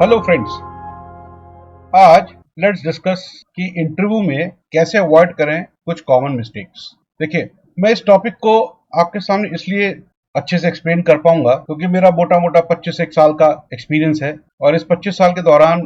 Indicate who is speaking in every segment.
Speaker 1: Hello friends, आज let's discuss कि interview में कैसे अवॉइड करें कुछ कॉमन मिस्टेक्स। देखिए, मैं इस टॉपिक को आपके सामने इसलिए अच्छे से एक्सप्लेन कर पाऊंगा क्योंकि मेरा मोटा मोटा 25 एक साल का एक्सपीरियंस है और इस 25 साल के दौरान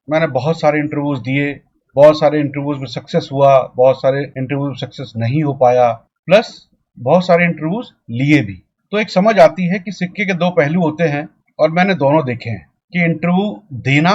Speaker 1: मैंने बहुत सारे इंटरव्यूज दिए। बहुत सारे इंटरव्यूज में सक्सेस हुआ, बहुत सारे इंटरव्यूज में सक्सेस नहीं हो पाया, प्लस बहुत सारे इंटरव्यूज लिए भी। तो एक समझ आती है कि सिक्के के दो पहलू होते हैं और मैंने दोनों देखे हैं कि इंटरव्यू देना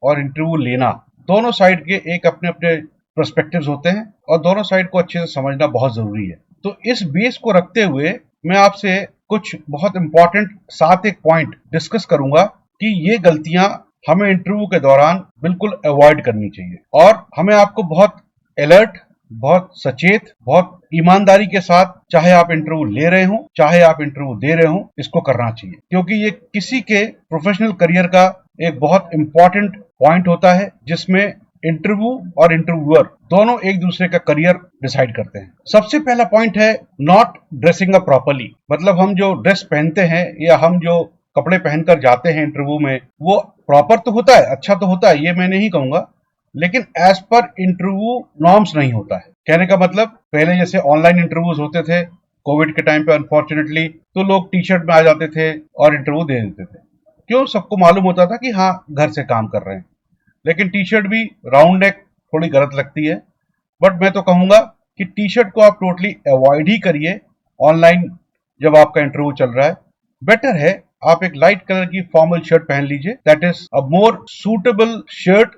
Speaker 1: और इंटरव्यू लेना, दोनों साइड के एक अपने अपने पर्सपेक्टिव्स होते हैं और दोनों साइड को अच्छे से समझना बहुत जरूरी है। तो इस बेस को रखते हुए मैं आपसे कुछ बहुत इंपॉर्टेंट 7 पॉइंट डिस्कस करूंगा कि ये गलतियां हमें इंटरव्यू के दौरान बिल्कुल अवॉइड करनी चाहिए और हमें आपको बहुत अलर्ट, बहुत सचेत, बहुत ईमानदारी के साथ, चाहे आप इंटरव्यू ले रहे हो चाहे आप इंटरव्यू दे रहे हो, इसको करना चाहिए क्योंकि ये किसी के प्रोफेशनल करियर का एक बहुत इंपॉर्टेंट पॉइंट होता है जिसमें इंटरव्यू और इंटरव्यूअर दोनों एक दूसरे का करियर डिसाइड करते हैं। सबसे पहला पॉइंट है नॉट ड्रेसिंग अप प्रॉपर्ली। मतलब हम जो ड्रेस पहनते हैं या हम जो कपड़े पहनकर जाते हैं इंटरव्यू में, वो प्रॉपर तो होता है, अच्छा तो होता है, ये मैं नहीं कहूंगा, लेकिन एज पर इंटरव्यू नॉर्म्स नहीं होता है। कहने का मतलब, पहले जैसे ऑनलाइन इंटरव्यूज होते थे कोविड के टाइम पे, अनफॉर्चुनेटली तो लोग टी शर्ट में आ जाते थे और इंटरव्यू दे देते थे। क्यों? सबको मालूम होता था कि हाँ, घर से काम कर रहे हैं। लेकिन टी शर्ट भी राउंड नेक थोड़ी गलत लगती है। बट मैं तो कहूंगा कि टी शर्ट को आप टोटली अवॉइड ही करिए ऑनलाइन जब आपका इंटरव्यू चल रहा है। बेटर है आप एक लाइट कलर की फॉर्मल शर्ट पहन लीजिए, that is a more suitable shirt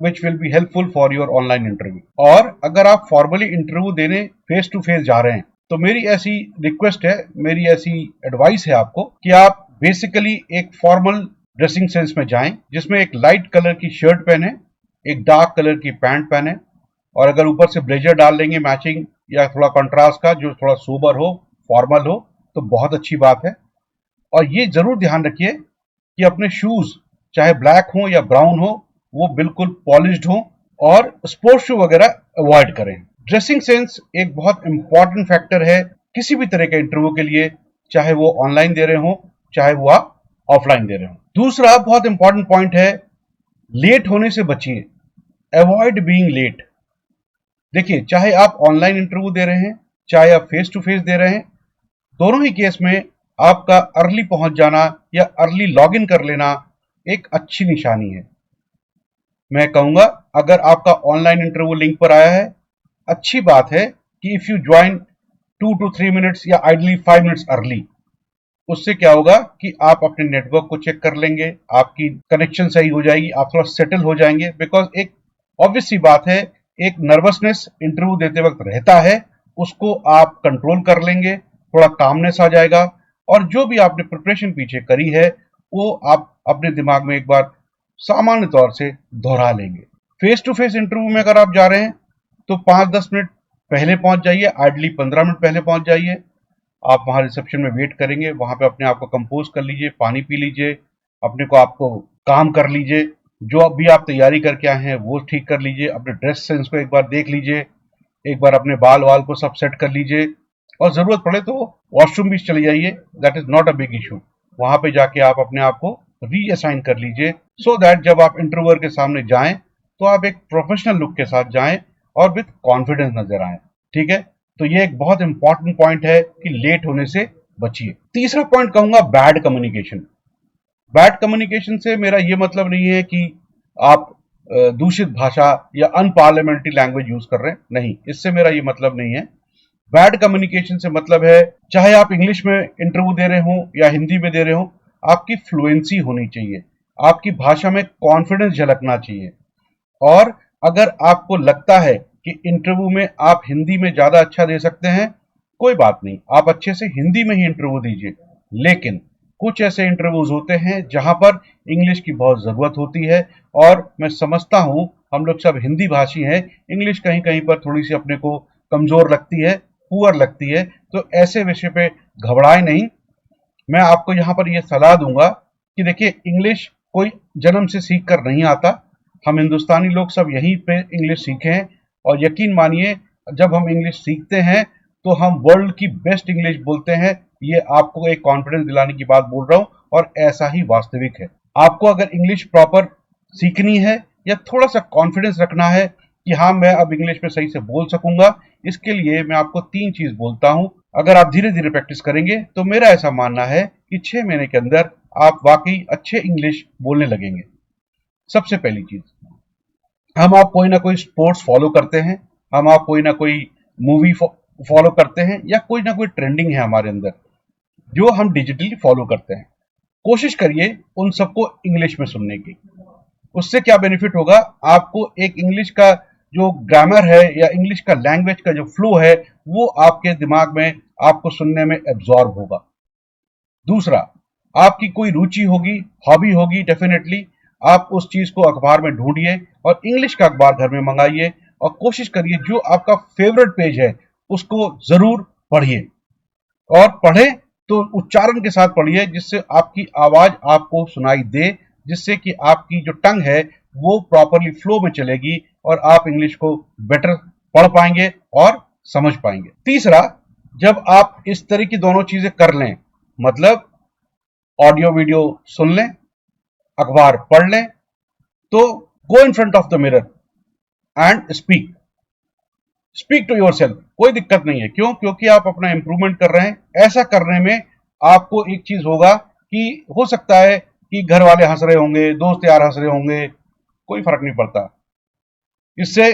Speaker 1: which will be helpful for your online interview. और अगर आप फॉर्मली इंटरव्यू देने फेस टू फेस जा रहे हैं तो मेरी ऐसी रिक्वेस्ट है, मेरी ऐसी एडवाइस है आपको कि आप बेसिकली एक फॉर्मल ड्रेसिंग सेंस में जाएं जिसमें एक लाइट कलर की शर्ट पहने, एक डार्क कलर की पैंट पहने और अगर ऊपर से ब्लेजर डाल लेंगे मैचिंग या थोड़ा कंट्रास्ट का जो थोड़ा सोबर हो, फॉर्मल हो, तो बहुत अच्छी बात है। और ये जरूर ध्यान रखिए कि अपने शूज चाहे ब्लैक हो या ब्राउन हो, वो बिल्कुल पॉलिश्ड हो और स्पोर्ट्स शू वगैरह अवॉइड करें। ड्रेसिंग सेंस एक बहुत इंपॉर्टेंट फैक्टर है किसी भी तरह के इंटरव्यू के लिए, चाहे वो ऑनलाइन दे रहे हो चाहे वो आप ऑफलाइन दे रहे हो। दूसरा बहुत इंपॉर्टेंट पॉइंट है, लेट होने से बचिए, अवॉइड बीइंग लेट। देखिए, चाहे आप ऑनलाइन इंटरव्यू दे रहे हैं चाहे आप फेस टू फेस दे रहे हैं, दोनों ही केस में आपका अर्ली पहुंच जाना या अर्ली लॉग इन कर लेना एक अच्छी निशानी है। मैं कहूंगा अगर आपका ऑनलाइन इंटरव्यू लिंक पर आया है, अच्छी बात है कि if you join 2 to 3 minutes या आइडली 5 मिनट्स अर्ली, उससे क्या होगा कि आप अपने नेटवर्क को चेक कर लेंगे, आपकी कनेक्शन सही हो जाएगी, आप थोड़ा सेटल हो जाएंगे। बिकॉज एक ऑब्वियस सी बात है, एक नर्वसनेस इंटरव्यू देते वक्त रहता है, उसको आप कंट्रोल कर लेंगे, थोड़ा कामनेस आ जाएगा और जो भी आपने प्रिपरेशन पीछे करी है वो आप अपने दिमाग में एक बार सामान्य तौर से दोहरा लेंगे। फेस टू फेस इंटरव्यू में अगर आप जा रहे हैं तो 5-10 मिनट पहले पहुंच जाइए, आइडली 15 मिनट पहले पहुंच जाइए। आप वहां रिसेप्शन में वेट करेंगे, वहां पे अपने आप को कंपोज कर लीजिए, पानी पी लीजिए, अपने को आपको काम कर लीजिए, जो अभी आप तैयारी करके आए हैं वो ठीक कर लीजिए, अपने ड्रेस सेंस को एक बार देख लीजिए, एक बार अपने बाल वाल को सब सेट कर लीजिए और जरूरत पड़े तो वॉशरूम भी चले जाइए, that is not a big issue. वहां पे जाके आप अपने आप को रीअसाइन कर लीजिए सो दैट जब आप इंटरव्यूअर के सामने जाएं तो आप एक प्रोफेशनल लुक के साथ जाएं और विद कॉन्फिडेंस नजर आए। ठीक है? तो ये एक बहुत इंपॉर्टेंट पॉइंट है कि लेट होने से बचिए। तीसरा पॉइंट कहूंगा बैड कम्युनिकेशन। बैड कम्युनिकेशन से मेरा ये मतलब नहीं है कि आप दूषित भाषा या अनपार्लियामेंट्री लैंग्वेज यूज कर रहे हैं, नहीं, इससे मेरा ये मतलब नहीं है। बैड कम्युनिकेशन से मतलब है, चाहे आप इंग्लिश में इंटरव्यू दे रहे हो या हिंदी में दे रहे हो, आपकी फ्लुएंसी होनी चाहिए, आपकी भाषा में कॉन्फिडेंस झलकना चाहिए। और अगर आपको लगता है कि इंटरव्यू में आप हिंदी में ज्यादा अच्छा दे सकते हैं, कोई बात नहीं, आप अच्छे से हिंदी में ही इंटरव्यू दीजिए। लेकिन कुछ ऐसे इंटरव्यूज होते हैं जहां पर इंग्लिश की बहुत जरूरत होती है और मैं समझता हूं हम लोग सब हिंदी भाषी हैं, इंग्लिश कहीं कहीं पर थोड़ी सी अपने को कमजोर लगती है, पुअर लगती है, तो ऐसे विषय पे घबराए नहीं। मैं आपको यहाँ पर यह सलाह दूंगा कि देखिए, इंग्लिश कोई जन्म से सीख कर नहीं आता, हम हिंदुस्तानी लोग सब यहीं पे इंग्लिश सीखे हैं और यकीन मानिए जब हम इंग्लिश सीखते हैं तो हम वर्ल्ड की बेस्ट इंग्लिश बोलते हैं। ये आपको एक कॉन्फिडेंस दिलाने की बात बोल रहा हूं और ऐसा ही वास्तविक है। आपको अगर इंग्लिश प्रॉपर सीखनी है या थोड़ा सा कॉन्फिडेंस रखना है कि हाँ मैं अब इंग्लिश में सही से बोल सकूंगा, इसके लिए मैं आपको 3 चीज बोलता हूं। अगर आप धीरे धीरे प्रैक्टिस करेंगे तो मेरा ऐसा मानना है कि 6 महीने के अंदर आप वाकई अच्छे इंग्लिश बोलने लगेंगे। सबसे पहली चीज, हम आप कोई ना कोई स्पोर्ट्स फॉलो करते हैं, हम आप कोई ना कोई मूवी फॉलो करते हैं, या कोई ना कोई ट्रेंडिंग है हमारे अंदर जो हम डिजिटली फॉलो करते हैं। कोशिश करिए उन सबको इंग्लिश में सुनने की। उससे क्या बेनिफिट होगा, आपको एक इंग्लिश का जो ग्रामर है या इंग्लिश का लैंग्वेज का जो फ्लो है वो आपके दिमाग में आपको सुनने में एब्जॉर्ब होगा। दूसरा, आपकी कोई रुचि होगी, हॉबी होगी, डेफिनेटली आप उस चीज को अखबार में ढूंढिए और इंग्लिश का अखबार घर में मंगाइए और कोशिश करिए जो आपका फेवरेट पेज है उसको जरूर पढ़िए, और पढ़े तो उच्चारण के साथ पढ़िए जिससे आपकी आवाज आपको सुनाई दे, जिससे कि आपकी जो टंग है वो प्रॉपरली फ्लो में चलेगी और आप इंग्लिश को बेटर पढ़ पाएंगे और समझ पाएंगे। तीसरा, जब आप इस तरह की दोनों चीजें कर लें, मतलब ऑडियो वीडियो सुन लें, अखबार पढ़ लें, तो go in front of the mirror and speak to yourself. कोई दिक्कत नहीं है, क्यों? क्योंकि आप अपना इंप्रूवमेंट कर रहे हैं। ऐसा करने में आपको एक चीज होगा कि हो सकता है कि घर वाले हंस रहे होंगे, दोस्त यार हंस रहे होंगे, कोई फर्क नहीं पड़ता। इससे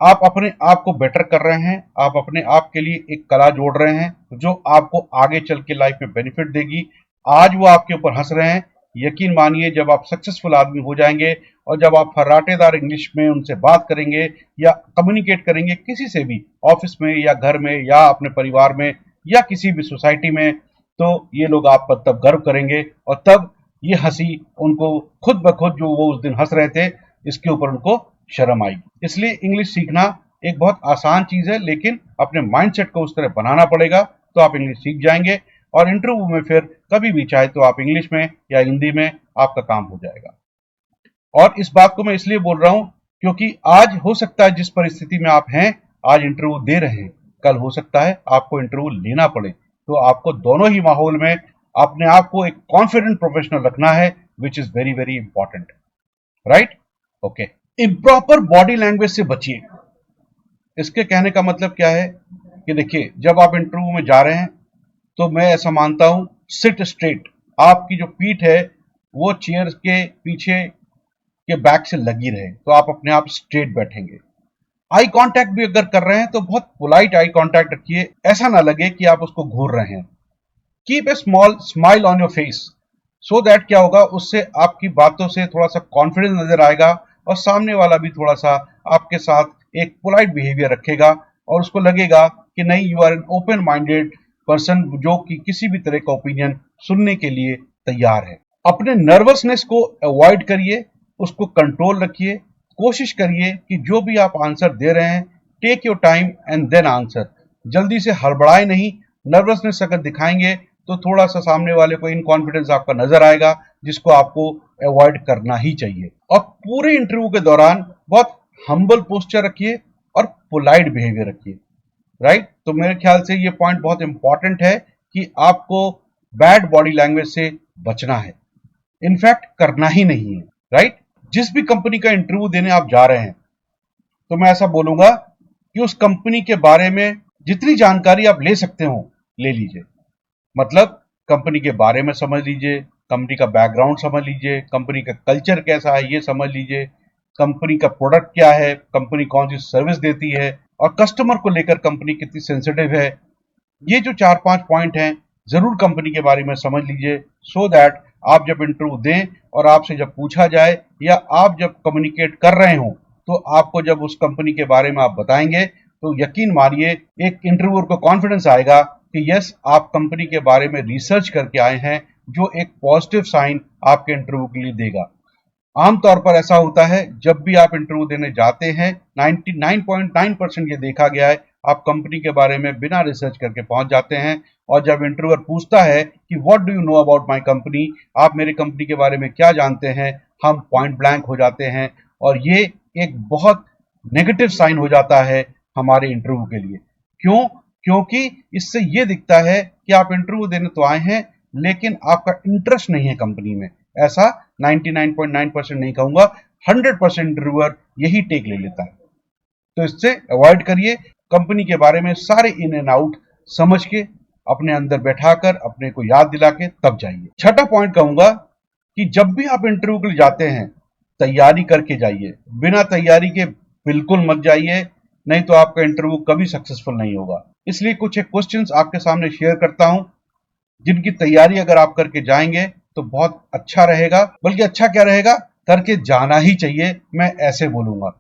Speaker 1: आप अपने आप को बेटर कर रहे हैं, आप अपने आप के लिए एक कला जोड़ रहे हैं जो आपको आगे चल के लाइफ में बेनिफिट देगी। आज वो आपके ऊपर हंस रहे हैं, यकीन मानिए जब आप सक्सेसफुल आदमी हो जाएंगे और जब आप फर्राटेदार इंग्लिश में उनसे बात करेंगे या कम्युनिकेट करेंगे किसी से भी, ऑफिस में या घर में या अपने परिवार में या किसी भी सोसाइटी में, तो ये लोग आप पर तब गर्व करेंगे और तब ये हंसी उनको खुद ब खुद, जो वो उस दिन हंस रहे थे, इसके ऊपर उनको शर्म आएगी। इसलिए इंग्लिश सीखना एक बहुत आसान चीज है, लेकिन अपने माइंडसेट को उस तरह बनाना पड़ेगा तो आप इंग्लिश सीख जाएंगे और इंटरव्यू में फिर कभी भी चाहे तो आप इंग्लिश में या हिंदी में आपका काम हो जाएगा। और इस बात को मैं इसलिए बोल रहा हूं क्योंकि आज हो सकता है जिस परिस्थिति में आप हैं, आज इंटरव्यू दे रहे हैं, कल हो सकता है आपको इंटरव्यू लेना पड़े, तो आपको दोनों ही माहौल में अपने आप को एक कॉन्फिडेंट प्रोफेशनल रखना है, which is very very important, right? Okay. Improper body language से बचिए। इसके कहने का मतलब क्या है कि देखिए, जब आप इंटरव्यू में जा रहे हैं तो मैं ऐसा मानता हूं, सिट स्ट्रेट। आपकी जो पीठ है वो चेयर के पीछे के बैक से लगी रहे, तो आप अपने आप स्ट्रेट बैठेंगे। आई कांटेक्ट भी अगर कर रहे हैं तो बहुत पोलाइट आई कांटेक्ट रखिए, ऐसा ना लगे कि आप उसको घूर रहे हैं। Keep a small smile on your face, so that क्या होगा, उससे आपकी बातों से थोड़ा सा कॉन्फिडेंस नजर आएगा और सामने वाला भी थोड़ा सा आपके साथ एक पोलाइट बिहेवियर रखेगा और उसको लगेगा कि नहीं, you are an open minded person जो कि किसी भी तरह का ओपिनियन सुनने के लिए तैयार है। अपने नर्वसनेस को अवॉइड करिए, उसको कंट्रोल रखिए। कोशिश करिए कि जो भी आप आंसर दे रहे हैं, take your time and then answer. जल्दी से हड़बड़ाए नहीं। नर्वसनेस अगर दिखाएंगे तो थोड़ा सा सामने वाले को इनकॉन्फिडेंस आपका नजर आएगा, जिसको आपको अवॉइड करना ही चाहिए। और पूरे इंटरव्यू के दौरान बहुत हम्बल पोस्चर रखिए और पोलाइट बिहेवियर रखिए, राइट? तो मेरे ख्याल से ये पॉइंट बहुत इंपॉर्टेंट है कि आपको बैड बॉडी लैंग्वेज से बचना है, इनफैक्ट करना ही नहीं है, राइट? जिस भी कंपनी का इंटरव्यू देने आप जा रहे हैं, तो मैं ऐसा बोलूंगा कि उस कंपनी के बारे में जितनी जानकारी आप ले सकते हो ले लीजिए। मतलब कंपनी के बारे में समझ लीजिए, कंपनी का बैकग्राउंड समझ लीजिए, कंपनी का कल्चर कैसा है ये समझ लीजिए, कंपनी का प्रोडक्ट क्या है, कंपनी कौन सी सर्विस देती है और कस्टमर को लेकर कंपनी कितनी सेंसिटिव है। ये जो 4-5 पॉइंट हैं, जरूर कंपनी के बारे में समझ लीजिए, सो दैट आप जब इंटरव्यू दें और आपसे जब पूछा जाए या आप जब कम्युनिकेट कर रहे हो, तो आपको जब उस कंपनी के बारे में आप बताएंगे तो यकीन मानिए एक इंटरव्यूअर को कॉन्फिडेंस आएगा कि यस, आप कंपनी के बारे में रिसर्च करके आए हैं, जो एक पॉजिटिव साइन आपके इंटरव्यू के लिए देगा। आमतौर पर ऐसा होता है, जब भी आप इंटरव्यू देने जाते हैं, 99.9% ये देखा गया है, आप कंपनी के बारे में बिना रिसर्च करके पहुंच जाते हैं और जब इंटरव्यूअर पूछता है कि what do you know about my company, आप मेरी कंपनी के बारे में क्या जानते हैं, हम पॉइंट ब्लैंक हो जाते हैं और ये एक बहुत नेगेटिव साइन हो जाता है हमारे इंटरव्यू के लिए। क्यों? क्योंकि इससे ये दिखता है कि आप इंटरव्यू देने तो आए हैं, लेकिन आपका इंटरेस्ट नहीं है कंपनी में, ऐसा 99.9% नहीं कहूंगा, 100% इंटरव्यूअर यही टेक ले लेता है। तो इससे अवॉइड करिए। कंपनी के बारे में सारे इन एंड आउट समझ के अपने अंदर बैठाकर अपने को याद दिला के तब जाइए। छठा पॉइंट कहूंगा कि जब भी आप इंटरव्यू के लिए जाते हैं तैयारी करके जाइए, बिना तैयारी के बिल्कुल मत जाइए, नहीं तो आपका इंटरव्यू कभी सक्सेसफुल नहीं होगा। इसलिए कुछ एक क्वेश्चंस आपके सामने शेयर करता हूं जिनकी तैयारी अगर आप करके जाएंगे तो बहुत अच्छा रहेगा, बल्कि अच्छा क्या रहेगा, करके जाना ही चाहिए, मैं ऐसे बोलूंगा।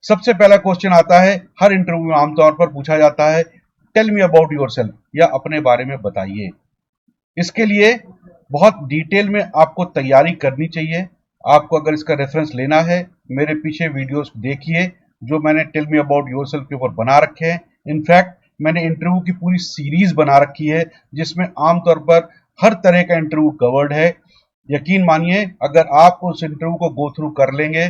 Speaker 1: सबसे पहला क्वेश्चन आता है, हर इंटरव्यू में आमतौर पर पूछा जाता है, टेल मी अबाउट योरसेल्फ, या अपने बारे में बताइए। इसके लिए बहुत डिटेल में आपको तैयारी करनी चाहिए। आपको अगर इसका रेफरेंस लेना है, मेरे पीछे वीडियोस देखिए जो मैंने टेल मी अबाउट योरसेल्फ के ऊपर बना रखे हैं। इनफैक्ट मैंने इंटरव्यू की पूरी सीरीज बना रखी है जिसमें आमतौर पर हर तरह का इंटरव्यू कवर्ड है। यकीन मानिए, अगर आप उस इंटरव्यू को गो थ्रू कर लेंगे,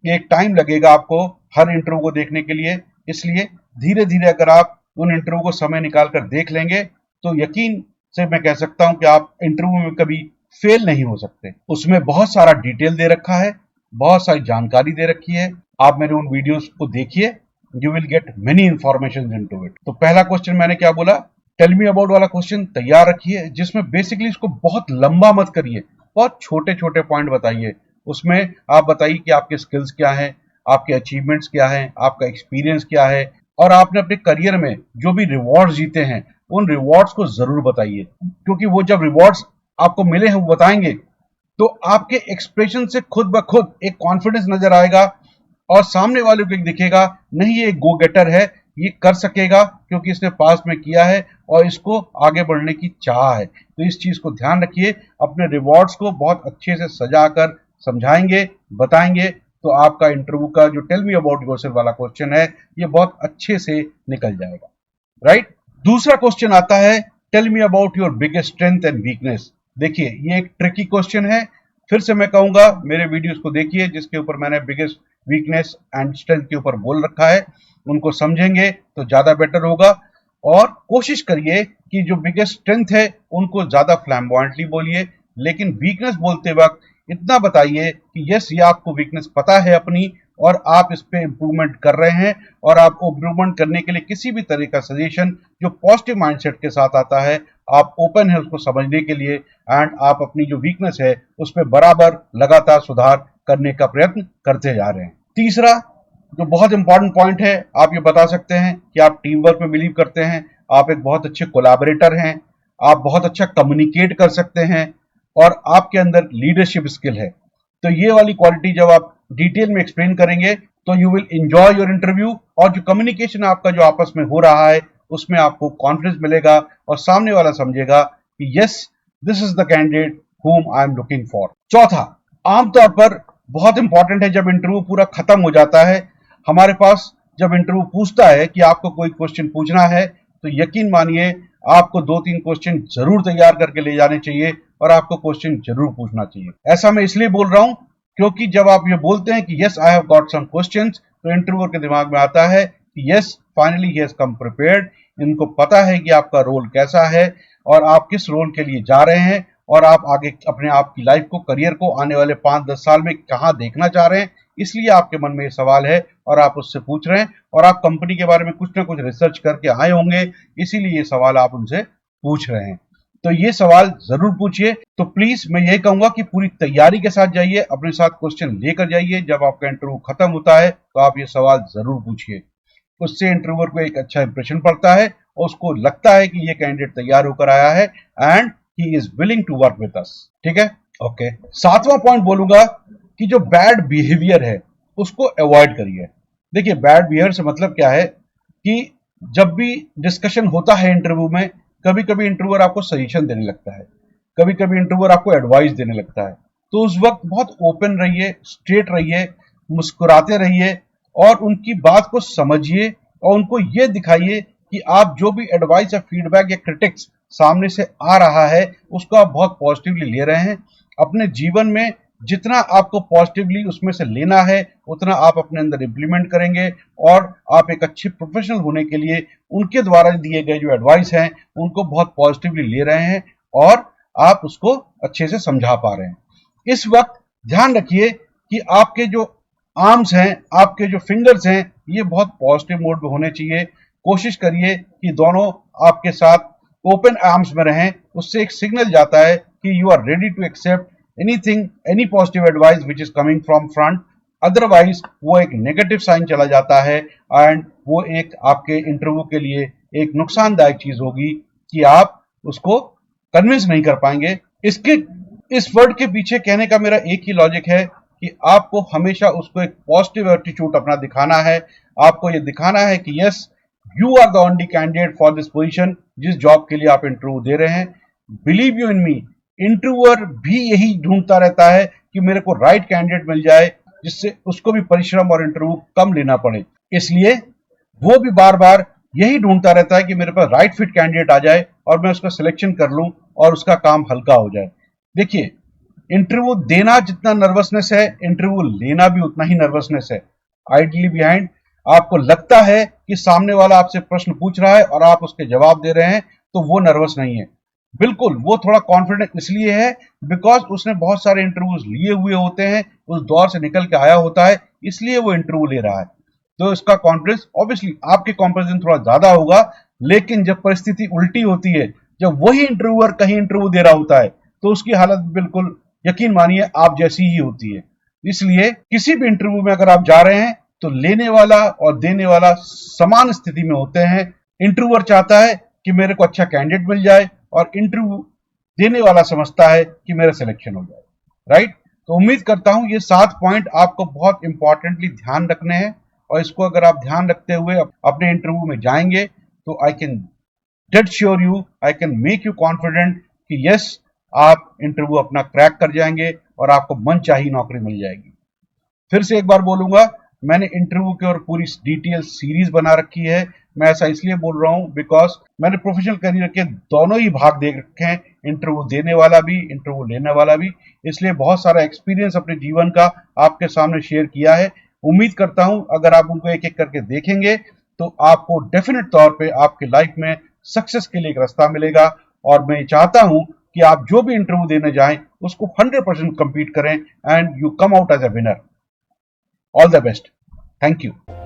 Speaker 1: एक टाइम लगेगा आपको हर इंटरव्यू को देखने के लिए, इसलिए धीरे धीरे अगर आप उन इंटरव्यू को समय निकाल कर देख लेंगे तो यकीन से मैं कह सकता हूं कि आप इंटरव्यू में कभी फेल नहीं हो सकते। उसमें बहुत सारा डिटेल दे रखा है, बहुत सारी जानकारी दे रखी है। आप मेरे उन वीडियोस को देखिए, you will get many information into it. तो पहला क्वेश्चन मैंने क्या बोला, टेल मी अबाउट वाला क्वेश्चन तैयार रखिए, जिसमें बेसिकली इसको बहुत लंबा मत करिए, बहुत छोटे छोटे पॉइंट बताइए। उसमें आप बताइए कि आपके स्किल्स क्या हैं, आपके अचीवमेंट्स क्या हैं, आपका एक्सपीरियंस क्या है, और आपने अपने करियर में जो भी रिवॉर्ड्स जीते हैं उन रिवॉर्ड्स को जरूर बताइए, क्योंकि वो जब रिवॉर्ड्स आपको मिले हैं वो बताएंगे तो आपके एक्सप्रेशन से खुद ब खुद एक कॉन्फिडेंस नजर आएगा और सामने वाले को दिखेगा, नहीं ये गो गेटर है, ये कर सकेगा क्योंकि इसने पास में किया है और इसको आगे बढ़ने की चाह है। तो इस चीज को ध्यान रखिए, अपने रिवॉर्ड्स को बहुत अच्छे से सजाकर समझाएंगे, बताएंगे, तो आपका इंटरव्यू का जो टेल मी अबाउट योरसेल्फ वाला क्वेश्चन है ये बहुत अच्छे से निकल जाएगा। राइट। दूसरा क्वेश्चन आता है, tell me about your biggest strength and weakness. देखिए ये एक ट्रिकी क्वेश्चन है, फिर से मैं कहूंगा मेरे वीडियोस को देखिए जिसके ऊपर मैंने बिगेस्ट वीकनेस एंड स्ट्रेंथ के ऊपर बोल रखा है, उनको समझेंगे तो ज्यादा बेटर होगा। और कोशिश करिए कि जो बिगेस्ट स्ट्रेंथ है उनको ज्यादा फ्लैम्बॉयंटली बोलिए, लेकिन वीकनेस बोलते वक्त इतना बताइए कि यस, ये आपको वीकनेस पता है अपनी और आप इस पे इंप्रूवमेंट कर रहे हैं, और आप इंप्रूवमेंट करने के लिए किसी भी तरह का सजेशन जो पॉजिटिव माइंडसेट के साथ आता है, आप ओपन है उसको समझने के लिए, एंड आप अपनी जो वीकनेस है उस पर बराबर लगातार सुधार करने का प्रयत्न करते जा रहे हैं। तीसरा जो बहुत इंपॉर्टेंट पॉइंट है, आप ये बता सकते हैं कि आप टीम वर्क में बिलीव करते हैं, आप एक बहुत अच्छे कोलैबोरेटर हैं, आप बहुत अच्छा कम्युनिकेट कर सकते हैं और आपके अंदर लीडरशिप स्किल है। तो ये वाली क्वालिटी जब आप डिटेल में एक्सप्लेन करेंगे तो you will enjoy your interview, और जो कम्युनिकेशन आपका जो आपस में हो रहा है उसमें आपको कॉन्फिडेंस मिलेगा और सामने वाला समझेगा कि yes, this is the candidate whom I am looking for. चौथा, आमतौर पर बहुत इंपॉर्टेंट है, जब इंटरव्यू पूरा खत्म हो जाता है, हमारे पास जब इंटरव्यू पूछता है कि आपको कोई क्वेश्चन पूछना है, तो यकीन मानिए आपको 2-3 क्वेश्चन जरूर तैयार करके ले जाने चाहिए और आपको क्वेश्चन जरूर पूछना चाहिए। ऐसा मैं इसलिए बोल रहा हूं क्योंकि जब आप ये बोलते हैं कि yes I have got some questions, तो इंटरव्यूअर के दिमाग में आता है कि yes finally he has come prepared, इनको पता है कि आपका रोल कैसा है और आप किस रोल के लिए जा रहे हैं, और आप आगे अपने आप की लाइफ को, करियर को आने वाले 5-10 साल में कहां देखना चाह रहे हैं, इसलिए आपके मन में ये सवाल है और आप उससे पूछ रहे हैं, और आप कंपनी के बारे में कुछ ना कुछ रिसर्च करके आए होंगे, इसीलिए ये सवाल आप उनसे पूछ रहे हैं। तो ये सवाल जरूर पूछिए। तो प्लीज मैं यही कहूंगा कि पूरी तैयारी के साथ जाइए, अपने साथ क्वेश्चन लेकर जाइए, जब आपका इंटरव्यू खत्म होता है तो आप ये सवाल जरूर पूछिए। उससे इंटरव्यूअर को एक अच्छा इंप्रेशन पड़ता है और उसको लगता है कि ये कैंडिडेट तैयार होकर आया है and he is willing to work with us. ठीक है, ओके। सातवां पॉइंट बोलूंगा कि जो बैड बिहेवियर है उसको अवॉइड करिए। देखिए बैड बिहेवियर से मतलब क्या है कि जब भी डिस्कशन होता है इंटरव्यू में, कभी कभी इंटरव्यूअर आपको सजेशन देने लगता है, कभी कभी इंटरव्यूअर आपको एडवाइस देने लगता है, तो उस वक्त बहुत ओपन रहिए, स्ट्रेट रहिए, मुस्कुराते रहिए और उनकी बात को समझिए और उनको ये दिखाइए कि आप जो भी एडवाइस या फीडबैक या क्रिटिक्स सामने से आ रहा है उसको आप बहुत पॉजिटिवली ले रहे हैं। अपने जीवन में जितना आपको पॉजिटिवली उसमें से लेना है उतना आप अपने अंदर इंप्लीमेंट करेंगे और आप एक अच्छे प्रोफेशनल होने के लिए उनके द्वारा दिए गए जो एडवाइस हैं उनको बहुत पॉजिटिवली ले रहे हैं और आप उसको अच्छे से समझा पा रहे हैं। इस वक्त ध्यान रखिए कि आपके जो आर्म्स हैं, आपके जो फिंगर्स हैं, ये बहुत पॉजिटिव मोड में होने चाहिए। कोशिश करिए कि दोनों आपके साथ ओपन आर्म्स में रहें। उससे एक सिग्नल जाता है कि you are ready to accept anything, any positive advice which is coming from front. Otherwise वो एक नेगेटिव साइन चला जाता है एंड वो एक आपके इंटरव्यू के लिए एक नुकसानदायक चीज होगी कि आप उसको कन्विंस नहीं कर पाएंगे। इस वर्ड के पीछे कहने का मेरा एक ही लॉजिक है कि आपको हमेशा उसको एक पॉजिटिव एटीट्यूड अपना दिखाना है। आपको ये दिखाना है कि yes, you are the only candidate for this position, जिस जॉब के लिए आप इंटरव्यू दे रहे हैं। Believe you in me, interviewer भी यही ढूंढता रहता है कि मेरे को राइट कैंडिडेट मिल जाए, जिससे उसको भी परिश्रम और इंटरव्यू कम लेना पड़े। इसलिए वो भी बार बार यही ढूंढता रहता है कि मेरे पास राइट फिट कैंडिडेट आ जाए और मैं उसका सिलेक्शन कर लूं और उसका काम हल्का हो जाए। देखिए, इंटरव्यू देना जितना नर्वसनेस है, इंटरव्यू लेना भी उतना ही नर्वसनेस है। आइडियली बिहाइंड, आपको लगता है कि सामने वाला आपसे प्रश्न पूछ रहा है और आप उसके जवाब दे रहे हैं, तो वो नर्वस नहीं है। बिल्कुल, वो थोड़ा कॉन्फिडेंट इसलिए है बिकॉज उसने बहुत सारे इंटरव्यूज लिए हुए होते हैं, उस दौर से निकल के आया होता है, इसलिए वो इंटरव्यू ले रहा है। तो इसका कॉन्फिडेंस ऑब्वियसली आपके कंपैरिजन थोड़ा ज्यादा होगा। लेकिन जब परिस्थिति उल्टी होती है, जब वही इंटरव्यूअर कहीं इंटरव्यू दे रहा होता है, तो उसकी हालत बिल्कुल यकीन मानिए आप जैसी ही होती है। इसलिए किसी भी इंटरव्यू में अगर आप जा रहे हैं तो लेने वाला और देने वाला समान स्थिति में होते हैं। इंटरव्यूअर चाहता है कि मेरे को अच्छा कैंडिडेट मिल जाए और इंटरव्यू देने वाला समझता है कि मेरा सिलेक्शन हो जाए। राइट? तो उम्मीद करता हूं ये 7 पॉइंट आपको बहुत इंपॉर्टेंटली ध्यान रखने हैं और इसको अगर आप ध्यान रखते हुए अपने इंटरव्यू में जाएंगे तो I can dead sure you, I can make you confident कि यस, आप इंटरव्यू अपना क्रैक कर जाएंगे और आपको मनचाही नौकरी मिल जाएगी। फिर से एक बार बोलूंगा, मैंने इंटरव्यू की और पूरी डिटेल सीरीज बना रखी है। मैं ऐसा इसलिए बोल रहा हूं बिकॉज मैंने प्रोफेशनल करियर के दोनों ही भाग देख रखे हैं, इंटरव्यू देने वाला भी, इंटरव्यू लेने वाला भी। इसलिए बहुत सारा एक्सपीरियंस अपने जीवन का आपके सामने शेयर किया है। उम्मीद करता हूं अगर आप उनको एक एक करके देखेंगे तो आपको डेफिनेट तौर पे आपकी लाइफ में सक्सेस के लिए एक रास्ता मिलेगा। और मैं चाहता हूं कि आप जो भी इंटरव्यू देने जाएं उसको 100% कंप्लीट करें and you come out as a winner. All the best. Thank you.